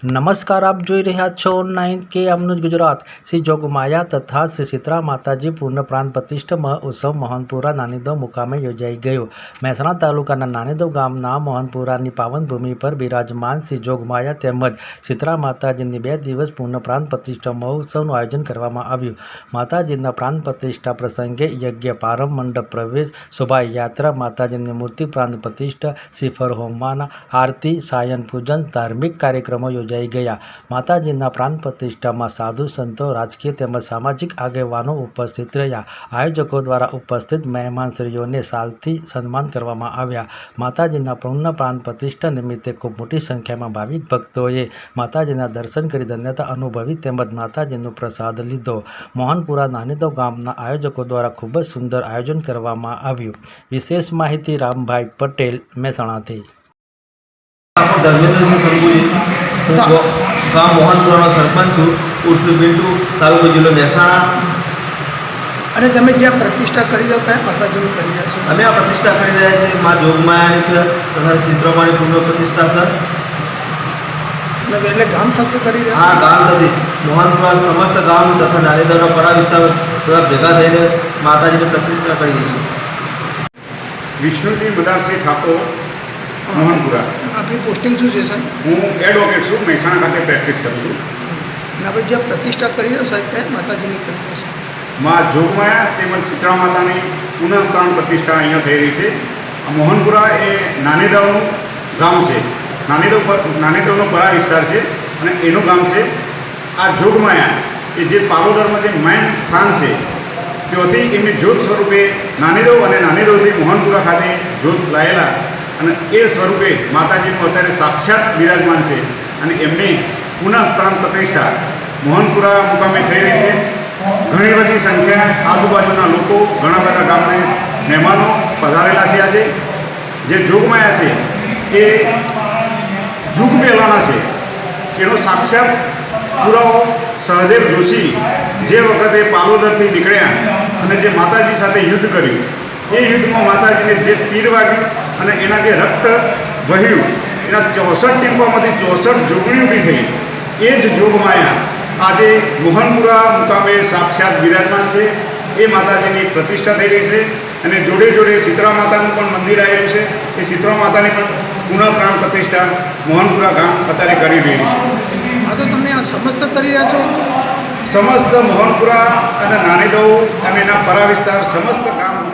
નમસ્કાર, આપ જોઈ રહ્યા છો 9K ન્યૂઝ ગુજરાત। શ્રી જોગમાયા તથા શ્રી શીતળા માતાજી પૂર્ણ પ્રાણ પ્રતિષ્ઠા મહોત્સવ મોહનપુરા નાનીદવ મુકામે યોજાઈ ગયો। મહેસાણા તાલુકાના નાનીદવ ગામના મોહનપુરાની પાવન ભૂમિ પર બિરાજમાન શ્રી જોગમાયા તેમજ શીતળા માતાજીની 2 દિવસ પૂર્ણ પ્રાણ પ્રતિષ્ઠા મહોત્સવનું આયોજન કરવામાં આવ્યું। માતાજીના પ્રાણ પ્રતિષ્ઠા પ્રસંગે યજ્ઞ પ્રારંભ, મંડપ પ્રવેશ, શોભાયાત્રા, માતાજીની મૂર્તિ પ્રાણ પ્રતિષ્ઠા, શ્રીફળ હોમાના આરતી, સાયન પૂજન, ધાર્મિક કાર્યક્રમો યોજાઈ ગયા। માતાજીના પ્રાણ પ્રતિષ્ઠામાં સાધુ સંતો, રાજકીય તેમજ સામાજિક આગેવાનો ઉપસ્થિત રહ્યા। આયોજકો દ્વારા ઉપસ્થિત મહેમાનશ્રીઓને શાલથી સન્માન કરવામાં આવ્યા। માતાજીના પૂર્ણ પ્રાણ પ્રતિષ્ઠા નિમિત્તે ખૂબ મોટી સંખ્યામાં ભાવિક ભક્તોએ માતાજીના દર્શન કરી ધન્યતા અનુભવી તેમજ માતાજીનો પ્રસાદ લીધો। મોહનપુરા નાનીદવ ગામના આયોજકો દ્વારા ખૂબ જ સુંદર આયોજન કરવામાં આવ્યું। વિશેષ માહિતી રામભાઈ પટેલ, મહેસાણાથી। ધર્મેન્દ્રસિંહ સંઘુજી, ગામ મોહનપુરાનો સરપંચ છું, ઉર્ફે બિંદુ, તાલુકો જિલ્લો મહેસાણા। અને તમે જ્યાં પ્રતિષ્ઠા કરી રહ્યો કયા માતાજીનું કરી રહ્યા છો? અમે આ પ્રતિષ્ઠા કરી રહ્યા છીએ મા જોગમાયાની છે તથા શીતળામાની પૂર્ણ પ્રતિષ્ઠા છે। એટલે ગામ થકી કરી રહ્યા? આ ગામ થકી મોહનપુરા સમસ્ત ગામ તથા નાનીદવના પરા વિસ્તાર તથા ભેગા થઈને માતાજીની પ્રતિષ્ઠા કરીએ છીએ। વિષ્ણુજી મદારસિંહ ઠાકોર, મોહનપુરા। આપણી પોસ્ટિંગ શું છે સાહેબ? હું એડવોકેટ છું, મહેસાણા ખાતે પ્રેક્ટિસ કરું છું। અને આપણે જ્યાં પ્રતિષ્ઠા કરી રહ્યો સાહેબ કયા માતાજીની કરી રહ્યા છે? માં જોગમાયા તેમજ શીતળા માતાની પુનઃ પ્રાણ પ્રતિષ્ઠા અહીંયા થઈ રહી છે। મોહનપુરા એ નાનીદવનું ગામ છે, નાનીદવનો પરા વિસ્તાર છે અને એનું ગામ છે। આ જોગમાયા એ જે પાલોદરમાં જે મેન સ્થાન છે ત્યાંથી એમની જ્યોત સ્વરૂપે નાનીદવ અને નાનીદવથી મોહનપુરા ખાતે જ્યોત લાયેલા અને એ સ્વરૂપે માતાજીનું અત્યારે સાક્ષાત બિરાજમાન છે અને એમની પુનઃ પ્રાણ પ્રતિષ્ઠા મોહનપુરા મુકામે થઈ રહી છે। ઘણી બધી સંખ્યા આજુબાજુના લોકો, ઘણા બધા ગામના મહેમાનો પધારેલા છે। આજે જે જોગમાયા છે એ યુગ પહેલાંના છે, એનો સાક્ષાત પુરાવો સહદેવ જોશી જે વખતે પાલોદરથી નીકળ્યા અને જે માતાજી સાથે યુદ્ધ કર્યું, એ યુદ્ધમાં માતાજીને જે તીર વાગ્યું અને એના જે રક્ત વહ્યું, એના 64 ટીપામાંથી 64 જોગણી ઊભી થઈ, એ જ જોગમાયા આજે મોહનપુરા મુકામે સાક્ષાત બિરાજમાન છે। એ માતાજીની પ્રતિષ્ઠા થઈ રહી છે અને જોડે જોડે શીતળા માતાનું પણ મંદિર આવેલું છે। એ શીતળા માતાની પણ પુનઃ પ્રાણ પ્રતિષ્ઠા મોહનપુરા ગામ અત્યારે કરી રહ્યું છે। આ તો તમે આ સમસ્ત કરી રહ્યા છો? સમસ્ત મોહનપુરા અને નાનીદવ અને એના પરા વિસ્તાર સમસ્ત ગામ